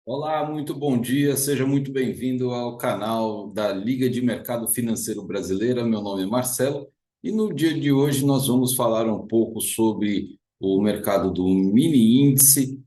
Olá, muito bom dia, seja muito bem-vindo ao canal da Liga de Mercado Financeiro Brasileira. Meu nome é Marcelo e no dia de hoje nós vamos falar um pouco sobre o mercado do mini índice,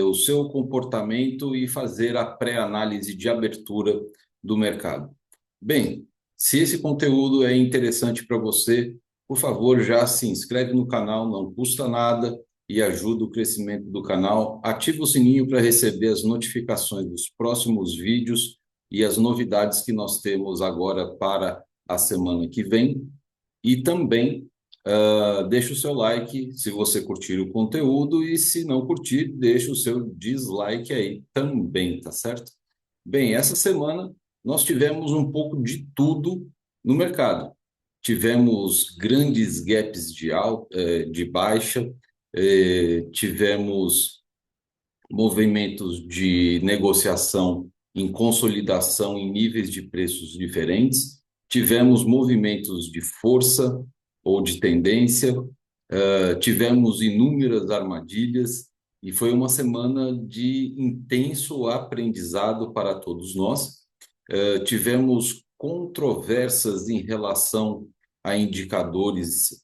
o seu comportamento e fazer a pré-análise de abertura do mercado. Bem, se esse conteúdo é interessante para você, por favor, já se inscreve no canal, não custa nada e ajuda o crescimento do canal. Ativa o sininho para receber as notificações dos próximos vídeos e as novidades que nós temos agora para a semana que vem. E também deixa o seu like se você curtir o conteúdo e se não curtir, deixa o seu dislike aí também, tá certo? Bem, essa semana nós tivemos um pouco de tudo no mercado. Tivemos grandes gaps de baixa, tivemos movimentos de negociação em consolidação em níveis de preços diferentes, tivemos movimentos de força ou de tendência, tivemos inúmeras armadilhas e foi uma semana de intenso aprendizado para todos nós. Tivemos controvérsias em relação a indicadores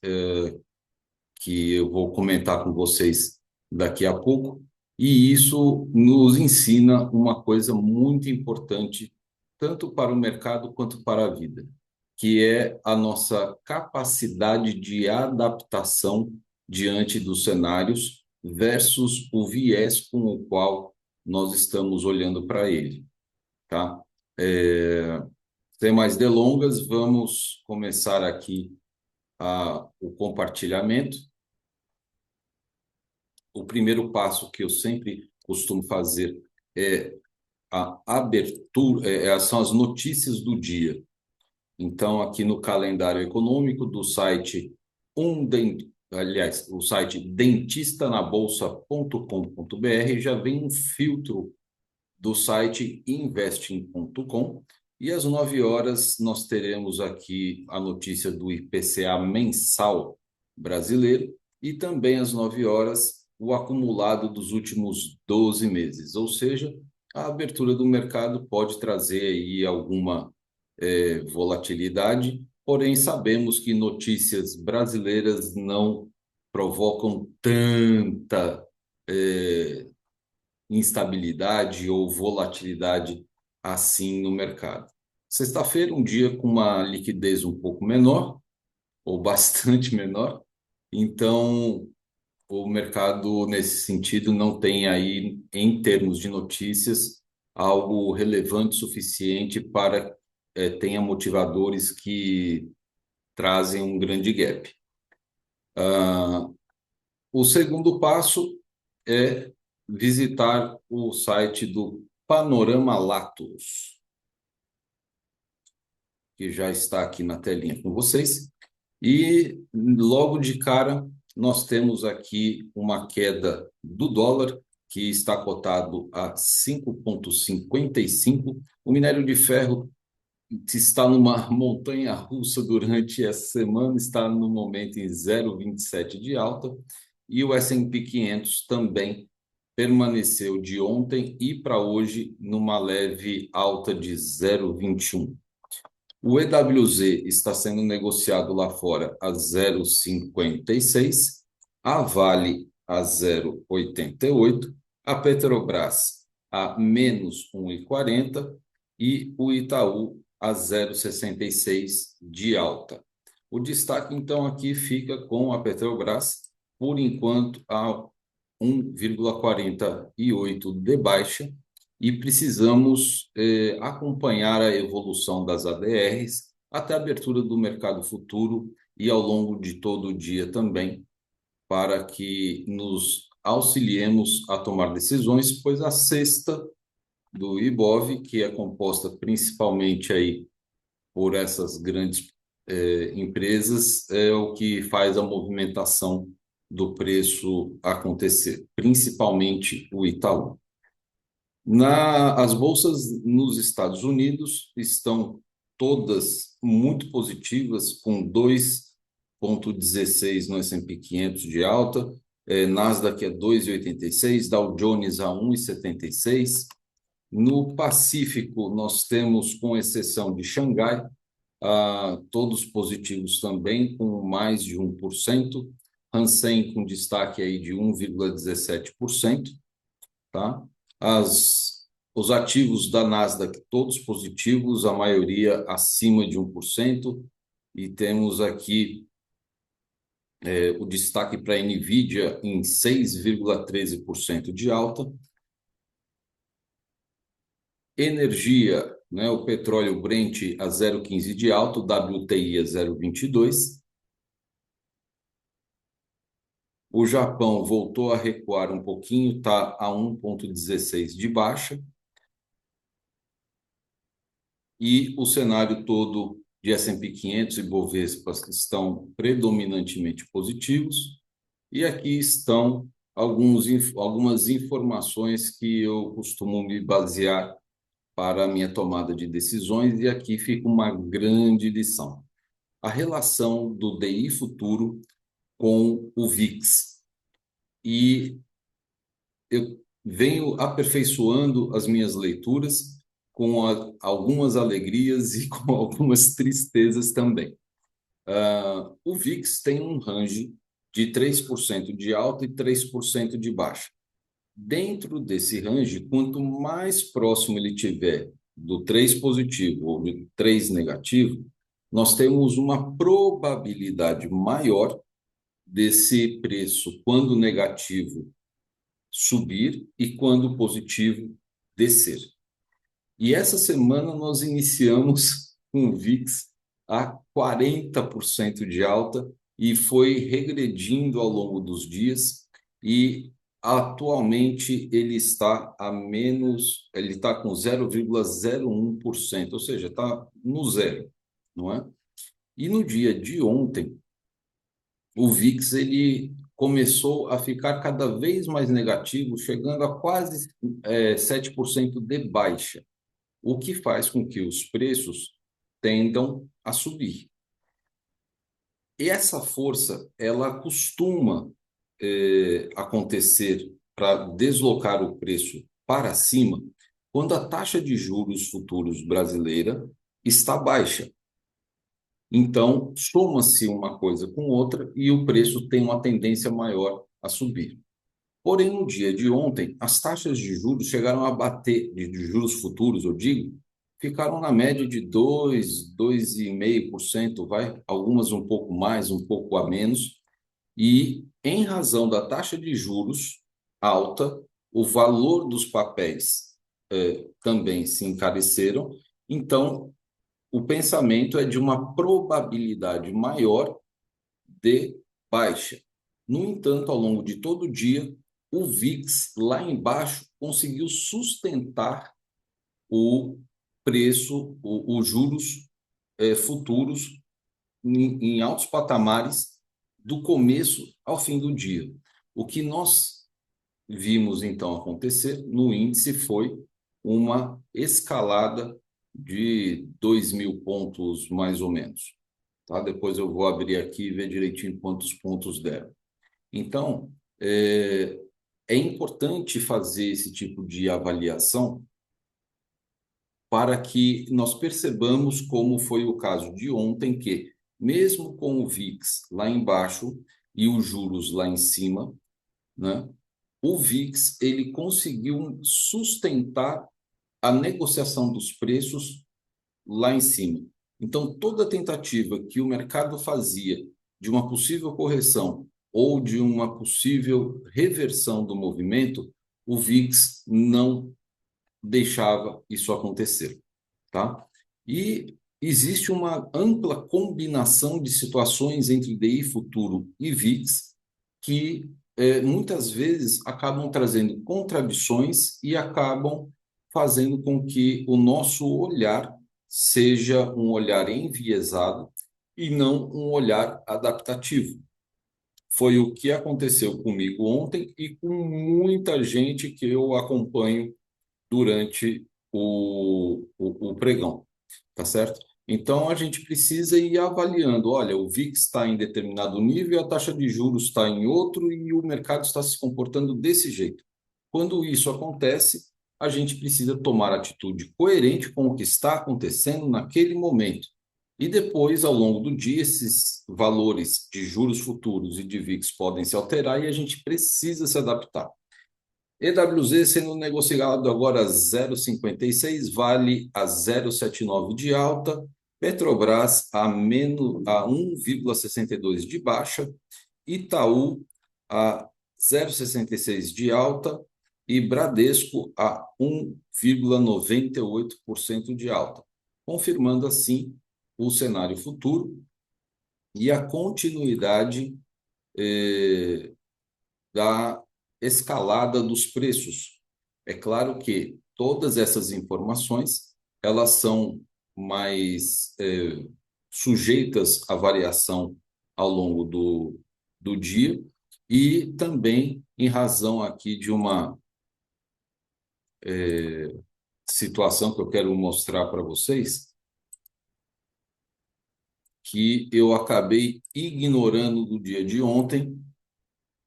que eu vou comentar com vocês daqui a pouco, e isso nos ensina uma coisa muito importante, tanto para o mercado quanto para a vida, que é a nossa capacidade de adaptação diante dos cenários versus o viés com o qual nós estamos olhando para ele, tá? É, Sem mais delongas, vamos começar aqui o compartilhamento. O primeiro passo que eu sempre costumo fazer é a abertura, são as notícias do dia. Então, aqui no calendário econômico do site aliás, o site dentistanabolsa.com.br já vem um filtro do site investing.com e às 9 horas nós teremos aqui a notícia do IPCA mensal brasileiro e também às 9 horas o acumulado dos últimos 12 meses, ou seja, a abertura do mercado pode trazer aí alguma volatilidade, porém sabemos que notícias brasileiras não provocam tanta instabilidade ou volatilidade assim no mercado. Sexta-feira, um dia com uma liquidez um pouco menor, ou bastante menor, então o mercado, nesse sentido, não tem aí, em termos de notícias, algo relevante suficiente para tenha motivadores que trazem um grande gap. O segundo passo é visitar o site do Panorama Latos, que já está aqui na telinha com vocês. E logo de cara, nós temos aqui uma queda do dólar, que está cotado a 5,55. O minério de ferro está numa montanha russa durante essa semana, está no momento em 0,27 de alta, e o S&P 500 também permaneceu de ontem e para hoje numa leve alta de 0,21. O EWZ está sendo negociado lá fora a 0,56, a Vale a 0,88, a Petrobras a menos 1,40 e o Itaú a 0,66 de alta. O destaque, então, aqui fica com a Petrobras, por enquanto, a 1,48 de baixa, e precisamos acompanhar a evolução das ADRs até a abertura do mercado futuro e ao longo de todo o dia também, para que nos auxiliemos a tomar decisões, pois a cesta do Ibov, que é composta principalmente aí por essas grandes empresas, é o que faz a movimentação do preço acontecer, principalmente o Itaú. As bolsas nos Estados Unidos estão todas muito positivas, com 2,16 no S&P 500 de alta, Nasdaq é 2,86, Dow Jones a 1,76, No Pacífico, nós temos, com exceção de Xangai, todos positivos também, com mais de 1%. Hansen com destaque aí de 1,17%, tá? Os ativos da Nasdaq, todos positivos, a maioria acima de 1%. E temos aqui o destaque para a NVIDIA em 6,13% de alta. Energia, né, o petróleo Brent a 0,15 de alta, o WTI a 0,22. O Japão voltou a recuar um pouquinho, está a 1,16 de baixa. E o cenário todo de S&P 500 e Bovespa estão predominantemente positivos. E aqui estão algumas informações que eu costumo me basear para a minha tomada de decisões, e aqui fica uma grande lição. A relação do DI futuro com o VIX. E eu venho aperfeiçoando as minhas leituras com algumas alegrias e com algumas tristezas também. O VIX tem um range de 3% de alta e 3% de baixa. Dentro desse range, quanto mais próximo ele tiver do 3 positivo ou do 3 negativo, nós temos uma probabilidade maior desse preço, quando negativo, subir e quando positivo, descer. E essa semana nós iniciamos com o VIX a 40% de alta e foi regredindo ao longo dos dias, e atualmente ele está ele está com 0,01%, ou seja, está no zero, não é? E no dia de ontem, o VIX ele começou a ficar cada vez mais negativo, chegando a quase 7% de baixa, o que faz com que os preços tendam a subir. E essa força, ela costuma acontecer para deslocar o preço para cima quando a taxa de juros futuros brasileira está baixa. Então, soma-se uma coisa com outra e o preço tem uma tendência maior a subir. Porém, no dia de ontem, as taxas de juros chegaram a bater, de juros futuros, eu digo, ficaram na média de 2, 2,5%, algumas um pouco mais, um pouco a menos, e em razão da taxa de juros alta, o valor dos papéis também se encareceram. Então, o pensamento é de uma probabilidade maior de baixa. No entanto, ao longo de todo o dia, o VIX lá embaixo conseguiu sustentar o preço, os juros futuros em altos patamares do começo ao fim do dia. O que nós vimos então acontecer no índice foi uma escalada de 2.000 pontos mais ou menos. Tá? Depois eu vou abrir aqui e ver direitinho quantos pontos deram. Então, é importante fazer esse tipo de avaliação para que nós percebamos, como foi o caso de ontem, que mesmo com o VIX lá embaixo e os juros lá em cima, né, o VIX ele conseguiu sustentar a negociação dos preços lá em cima. Então, toda tentativa que o mercado fazia de uma possível correção ou de uma possível reversão do movimento, o VIX não deixava isso acontecer, tá? E existe uma ampla combinação de situações entre DI futuro e VIX que muitas vezes acabam trazendo contradições e acabam fazendo com que o nosso olhar seja um olhar enviesado e não um olhar adaptativo. Foi o que aconteceu comigo ontem e com muita gente que eu acompanho durante o pregão, tá certo? Então, a gente precisa ir avaliando, olha, o VIX está em determinado nível, a taxa de juros está em outro e o mercado está se comportando desse jeito. Quando isso acontece, a gente precisa tomar atitude coerente com o que está acontecendo naquele momento. E depois, ao longo do dia, esses valores de juros futuros e de VIX podem se alterar e a gente precisa se adaptar. EWZ sendo negociado agora a 0,56, Vale a 0,79 de alta, Petrobras a 1,62 de baixa, Itaú a 0,66 de alta e Bradesco a 1,98% de alta, confirmando assim o cenário futuro e a continuidade da escalada dos preços. É claro que todas essas informações elas são mais sujeitas à variação ao longo do dia e também em razão aqui de uma situação que eu quero mostrar para vocês, que eu acabei ignorando do dia de ontem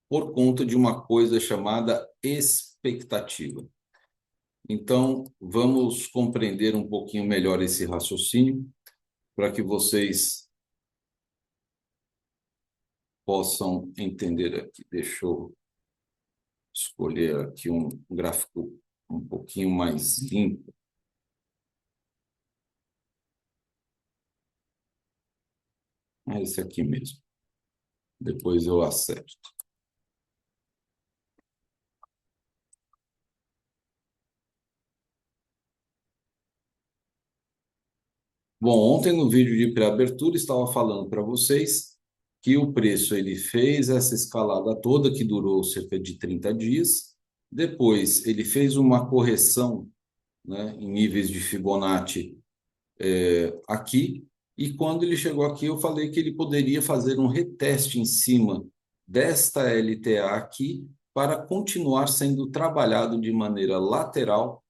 por conta de uma coisa chamada expectativa. Então, vamos compreender um pouquinho melhor esse raciocínio para que vocês possam entender aqui. Deixa eu escolher aqui um gráfico um pouquinho mais limpo. É esse aqui mesmo. Depois eu acerto. Bom, ontem no vídeo de pré-abertura estava falando para vocês que o preço ele fez essa escalada toda que durou cerca de 30 dias. Depois ele fez uma correção, né, em níveis de Fibonacci aqui. E quando ele chegou aqui, eu falei que ele poderia fazer um reteste em cima desta LTA aqui para continuar sendo trabalhado de maneira lateral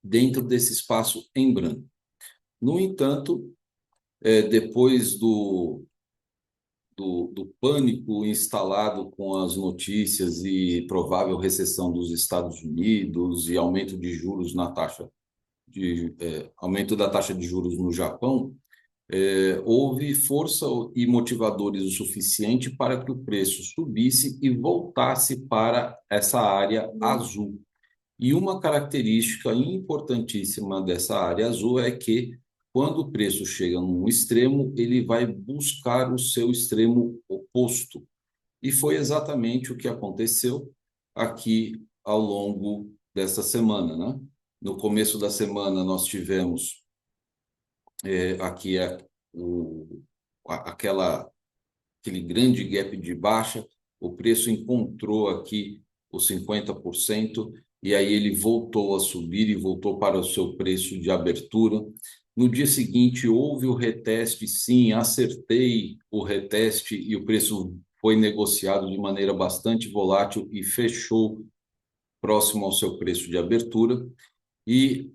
dentro desse espaço em branco. No entanto, depois do pânico instalado com as notícias e provável recessão dos Estados Unidos e aumento de juros na taxa aumento da taxa de juros no Japão, houve força e motivadores o suficiente para que o preço subisse e voltasse para essa área azul. E uma característica importantíssima dessa área azul é que, quando o preço chega num extremo, ele vai buscar o seu extremo oposto. E foi exatamente o que aconteceu aqui ao longo dessa semana, né? No começo da semana, nós tivemos aqui aquele grande gap de baixa, o preço encontrou aqui os 50%, e aí ele voltou a subir e voltou para o seu preço de abertura. No dia seguinte, houve o reteste, sim, acertei o reteste e o preço foi negociado de maneira bastante volátil e fechou próximo ao seu preço de abertura. E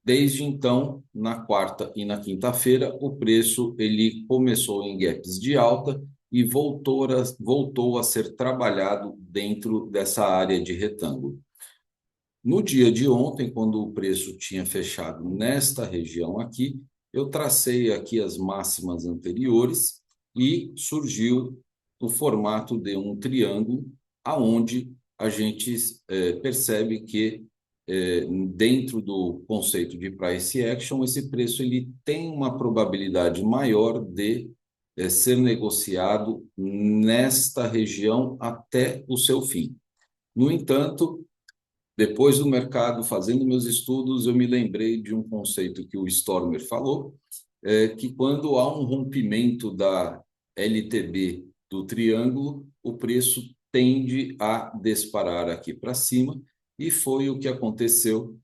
desde então, na quarta e na quinta-feira, o preço ele começou em gaps de alta e voltou a ser trabalhado dentro dessa área de retângulo. No dia de ontem, quando o preço tinha fechado nesta região aqui, eu tracei aqui as máximas anteriores e surgiu o formato de um triângulo, aonde a gente percebe que dentro do conceito de price action, esse preço ele tem uma probabilidade maior de ser negociado nesta região até o seu fim. No entanto, depois do mercado, fazendo meus estudos, eu me lembrei de um conceito que o Stormer falou, que quando há um rompimento da LTB do triângulo, o preço tende a disparar aqui para cima, e foi o que aconteceu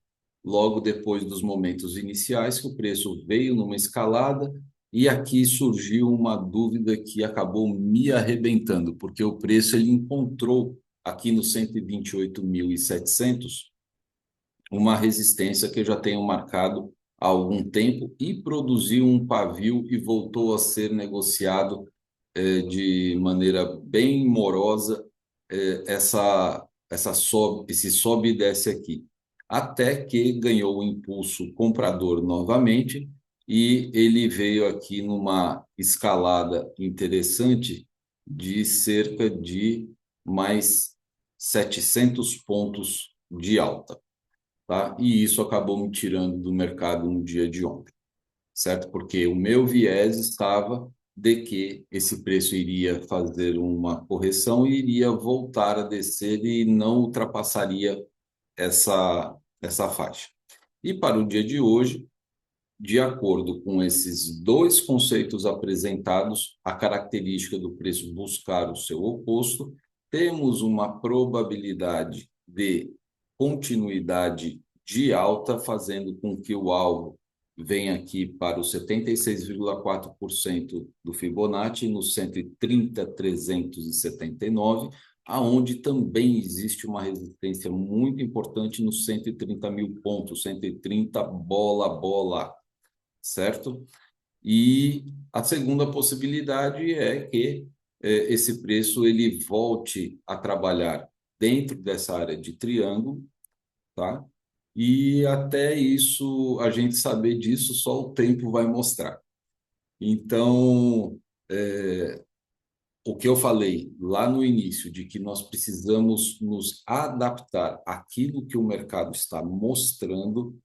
logo depois dos momentos iniciais, que o preço veio numa escalada, e aqui surgiu uma dúvida que acabou me arrebentando, porque o preço ele encontrou aqui no 128.700 uma resistência que eu já tenho marcado há algum tempo e produziu um pavio e voltou a ser negociado de maneira bem morosa esse sobe e desce aqui. até que ganhou o impulso comprador novamente e ele veio aqui numa escalada interessante de cerca de mais 700 pontos de alta, tá? E isso acabou me tirando do mercado no dia de ontem, certo? Porque o meu viés estava de que esse preço iria fazer uma correção e iria voltar a descer e não ultrapassaria essa faixa. E para o dia de hoje, de acordo com esses dois conceitos apresentados, a característica do preço buscar o seu oposto, temos uma probabilidade de continuidade de alta, fazendo com que o alvo venha aqui para os 76,4% do Fibonacci, no 130.379, aonde também existe uma resistência muito importante nos 130 mil pontos, 130 bola, certo? E a segunda possibilidade é que esse preço ele volte a trabalhar dentro dessa área de triângulo, tá? E até isso, a gente saber disso, só o tempo vai mostrar. Então, o que eu falei lá no início, de que nós precisamos nos adaptar àquilo que o mercado está mostrando,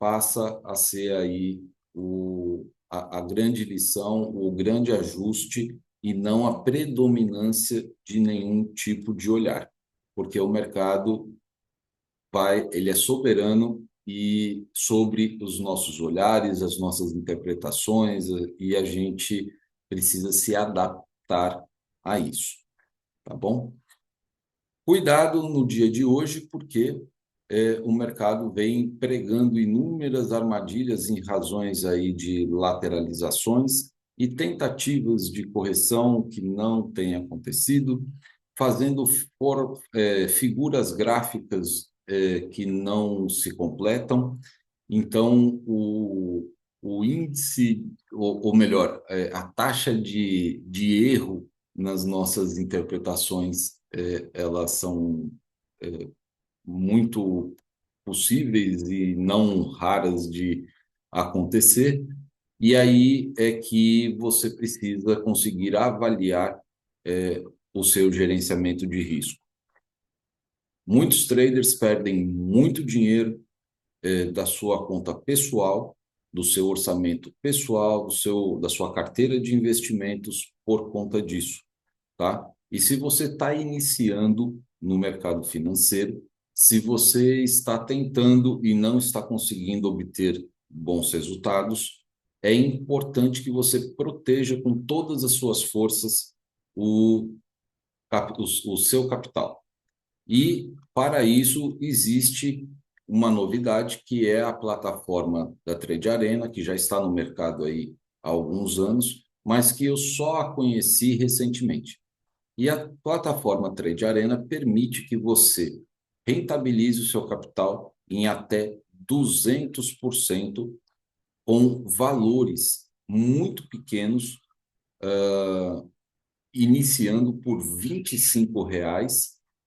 passa a ser aí a grande lição, o grande ajuste, e não a predominância de nenhum tipo de olhar, porque o mercado ele é soberano e sobre os nossos olhares, as nossas interpretações, e a gente precisa se adaptar a isso, tá bom? Cuidado no dia de hoje, porque o mercado vem pregando inúmeras armadilhas em razões aí de lateralizações e tentativas de correção que não têm acontecido, fazendo figuras gráficas que não se completam. Então, o índice, ou melhor, a taxa de erro nas nossas interpretações, elas são muito possíveis e não raras de acontecer, e aí é que você precisa conseguir avaliar o seu gerenciamento de risco. Muitos traders perdem muito dinheiro da sua conta pessoal, do seu orçamento pessoal, da sua carteira de investimentos por conta disso, tá? E se você está iniciando no mercado financeiro, se você está tentando e não está conseguindo obter bons resultados, é importante que você proteja com todas as suas forças o seu capital. E, para isso, existe uma novidade, que é a plataforma da Trade Arena, que já está no mercado aí há alguns anos, mas que eu só a conheci recentemente. E a plataforma Trade Arena permite que você rentabilize o seu capital em até 200% com valores muito pequenos, iniciando por R$ 25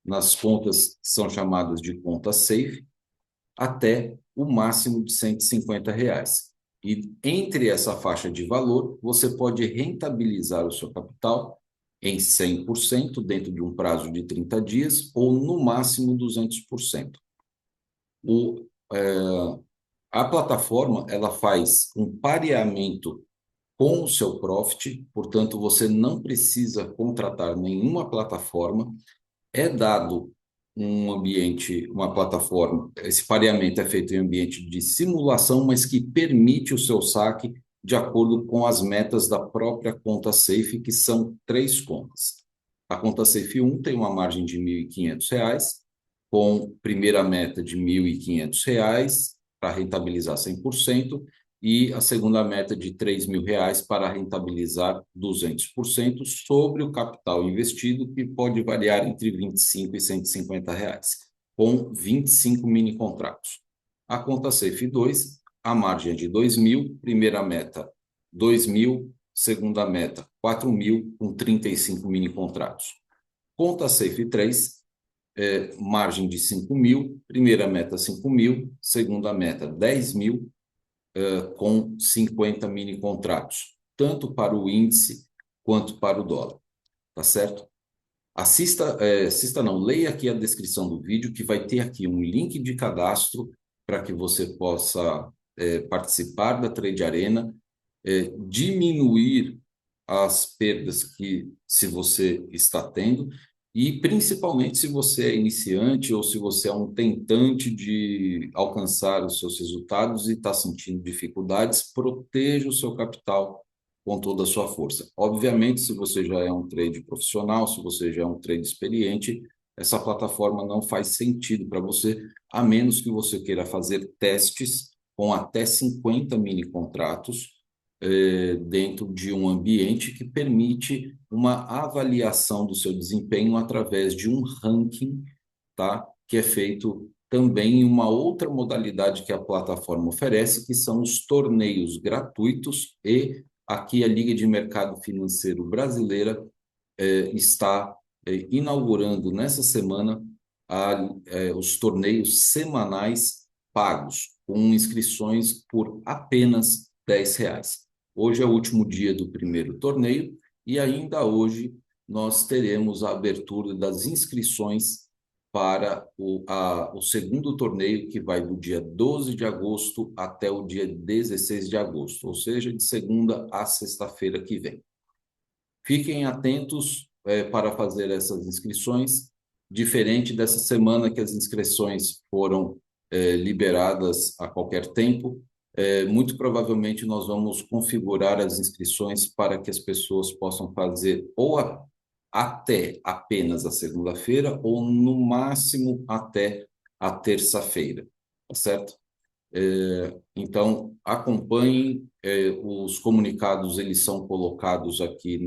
nas contas que são chamadas de conta safe, até o máximo de R$ 150. E entre essa faixa de valor, você pode rentabilizar o seu capital em 100% dentro de um prazo de 30 dias ou no máximo 200%. O, é, a plataforma ela faz um pareamento com o seu profit, portanto, você não precisa contratar nenhuma plataforma. É dado um ambiente, uma plataforma, esse pareamento é feito em ambiente de simulação, mas que permite o seu saque de acordo com as metas da própria conta Safe, que são 3 contas. A conta Safe 1 tem uma margem de R$ 1.500, com primeira meta de R$ 1.500 para rentabilizar 100%, e a segunda meta de R$ 3.000 para rentabilizar 200% sobre o capital investido, que pode variar entre R$ 25 e R$ 150, com 25 mini contratos. A conta Safe 2, a margem é de 2.000, primeira meta 2.000, segunda meta 4.000, com 35 mini contratos. Conta Safe 3, margem de 5 mil, primeira meta 5 mil, segunda meta 10 mil, com 50 mini contratos, tanto para o índice quanto para o dólar, tá certo? Assista não, leia aqui a descrição do vídeo, que vai ter aqui um link de cadastro para que você possa participar da Trade Arena, diminuir as perdas que se você está tendo, e principalmente se você é iniciante ou se você é um tentante de alcançar os seus resultados e está sentindo dificuldades, proteja o seu capital com toda a sua força. Obviamente, se você já é um trade profissional, se você já é um trade experiente, essa plataforma não faz sentido para você, a menos que você queira fazer testes com até 50 mini contratos dentro de um ambiente que permite uma avaliação do seu desempenho através de um ranking, tá? Que é feito também em uma outra modalidade que a plataforma oferece, que são os torneios gratuitos, e aqui a Liga de Mercado Financeiro Brasileira está inaugurando nessa semana os torneios semanais pagos, com inscrições por apenas R$ 10. Hoje é o último dia do primeiro torneio e ainda hoje nós teremos a abertura das inscrições para o segundo torneio, que vai do dia 12 de agosto até o dia 16 de agosto, ou seja, de segunda a sexta-feira que vem. Fiquem atentos para fazer essas inscrições, diferente dessa semana que as inscrições foram liberadas a qualquer tempo. Muito provavelmente nós vamos configurar as inscrições para que as pessoas possam fazer até apenas a segunda-feira ou no máximo até a terça-feira, tá certo? Então, acompanhem, os comunicados, eles são colocados aqui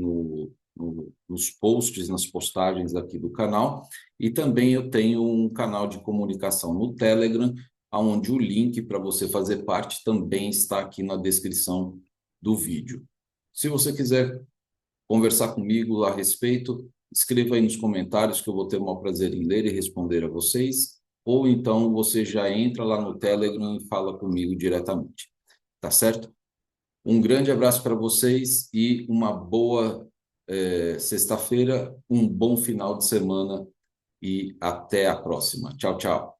nos posts, nas postagens aqui do canal, e também eu tenho um canal de comunicação no Telegram, onde o link para você fazer parte também está aqui na descrição do vídeo. Se você quiser conversar comigo a respeito, escreva aí nos comentários que eu vou ter o maior prazer em ler e responder a vocês, ou então você já entra lá no Telegram e fala comigo diretamente, tá certo? Um grande abraço para vocês e uma boa sexta-feira, um bom final de semana e até a próxima. Tchau, tchau.